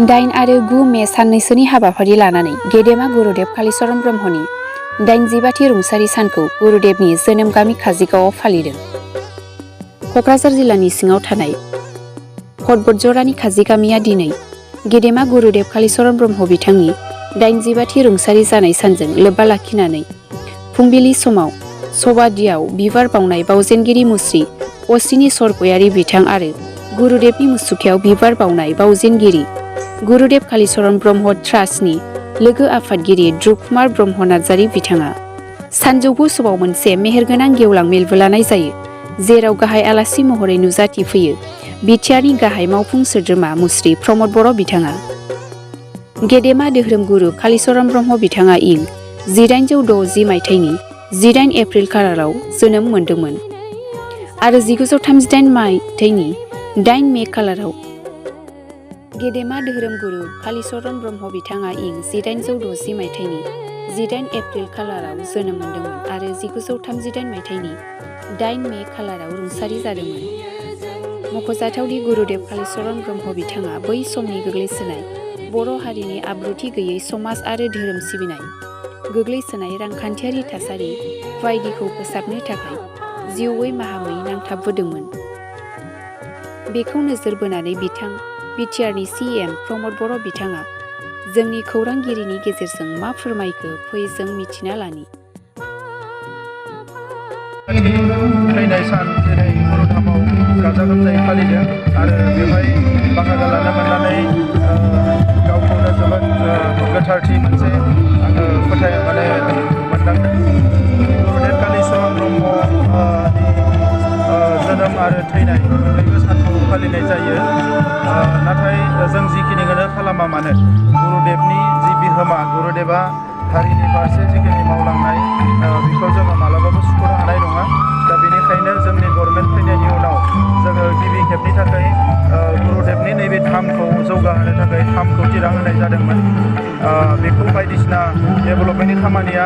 दाइन आरो 9 मे साननैसोनि हाबाफारि लानानै गेदेमा गुरुदेव कालीचरण ब्रह्मनि 80थि रुंसारि सानखौ गुरुदेवनि जोनोम गामि काजिगावआव फालिदों। क'क्राझार जिल्लानि सिङाव थानाय भटबटजरानि काजिगामिया दिनै गेदेमा गुरुदेव कालीचरण ब्रह्म बिथांनि 80थि रुंसारि जानाय सानजों लोब्बा लाखिनानै फुंबिलि समाव सबादियाव बिबार बावनाय बावजेनगिरि मुस्रि असिनि सरगयारि बिथां आरो गुरुदेवनि मुसुखायाव बिबार बावनाय बावजेनगिरि गुरुदेव कालीचरण ब्रह्म ट्रास्टनि लोगो आफादगिरि ध्रुबकुमार ब्रह्म नार्जारि बिथाङा सानजौफु समाव मोनसे मेहेरगोनां गेवलां मेलबो लानाय जायो, जेराव गाहाय आलासि महरै नुजाथिफैयो बिटिआरनि गाहाय मावफुं सोद्रोमा मुस्रि प्रमद बर' बिथाङा। गेदेमा धोरोम गुरु कालीचरण ब्रह्म बिथाङा इं 1860 मायथाइनि 18 एप्रिल खालाराव जोनोम मोन्दोंमोन आरो 1938 मायथाइनि 8 मे खालाराव गेदेमा धोरोम गुरु कालीचरण ब्रह्म बिथाङा इं 1860 मायथाइनि 18 एप्रिल खालाराव जोनोम मोन्दोंमोन आरो 1938 मायथाइनि 8 मे खालाराव रुंसारि जादोंमोन। मख'जाथावदि गुरुदेव कालीचरण ब्रह्म बिथाङा बै समनि गोग्लैसोनाय बर' हारिनि आब्रुथि गैयै समाज आरो धोरोम सिबिनाय, गोग्लैसोनाय रांखान्थियारि थासारि बायदिखौ फोसाबनो थाखाय जिउयै माहामै नांथाबबोदोंमोन। बेखौ नोजोर बोनानै बिटिआरनि CM प्रमद बर' बिथाङा जोंनि खौरांगिरिनि गेजेरजों मा फोरमायखो फै जों मिथिना लानि। थैनाय सान जेरै बर'धामाव गाजा गोमजायै फालिदों आरो बेवहाय बाहागो लानो मोननानै गावखौनो जोबोद गोथारथि मोनसे आङो मोनदांदों। गुरुदेव कालीचरण ब्रह्मनि जोनोम आरो थैनाय मोननैबो सानखौ फालिनाय जायो। नाथाय जों जिखिनिखौनो खालामा मानो गुरुदेवनि जि बिहोमा, गुरुदेवा हारिनि फारसे जिखिनि मावलांनाय बेखौ जोङो मालाबाबो सुख'नो हानाय नङा। दा बेनिखायनो जोंनि गभर्नमेन्ट फैनायनि उनाव जोङो गिबि खेबनि थाखाय गुरुदेवनि नैबे धामखौ जौगाहोनो थाखाय 3 कौटि रां होनाय जादोंमोन। बेखौ बायदिसिना डेभेलपमेन्टनि खामानिया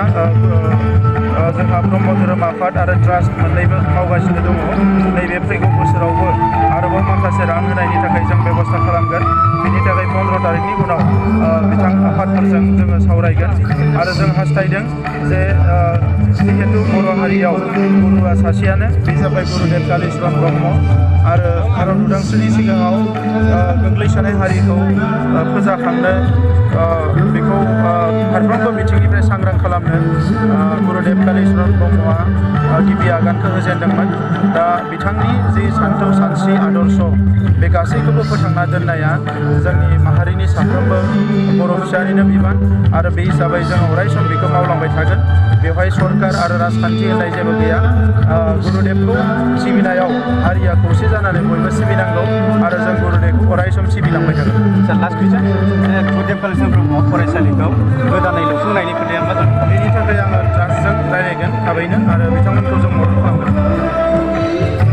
जोंहा ब्रह्म धोरोम आफाद आरो ट्रास्ट मोननैबो मावगासिनो दङ। नैबे फैगौ बोसोरावबो आरोबाव माखासे रां होनायनि थाखाय जों बेब'स्था खालामगोन। बेनि थाखाय 15 तारिखनि उनाव बिथां आफादफोरजों जोङो सावरायगोन आरो जों हास्थायदों जे जिहेतु बर' हारियाव गुरुआ सासेयानो, बे जाबाय गुरुदेव कालीचरण ब्रह्म आरो भारत उदांस्रिनि सिगाङाव गोग्लैसोनाय हारिखौ फोजाखांनो बेखौ फारफ्रोमबो बिथिंनिफ्राय सांग्रां खालामनो गुरुदेव कालीचरण ब्रह्मआ गिबि आगानखौ होजेनदोंमोन। दा बिथांनि जि सानथौ सानस्रि आदर्श बे गासैखौबो फोथांना दोननाया जोंनि माहारिनि साफ्रोमबो बर' फिसानिनो बिबान आरो बे हिसाबै जों अराय सम बेखौ मावलांबाय थागोन। बेवहाय सरकार आरो राजखान्थि होननाय जेबो गैया। गुरुदेवखौ सिबिनायाव हारिया खौसे जानानै बयबो सिबिनांगौ आरो जों गुरुदेवखौ अराय सम सिबिलांबाय थागोन। लास्ट कुइसन, गुरुदेव कालीचरण ब्रह्म फरायसालिखौ गोदानै लुफुंनायनि खोथाया मा जागोन? बेनि थाखाय आङो ट्रास्टजों रायज्लायगोन थाबैनो आरो बिथांमोनखौ जों मदद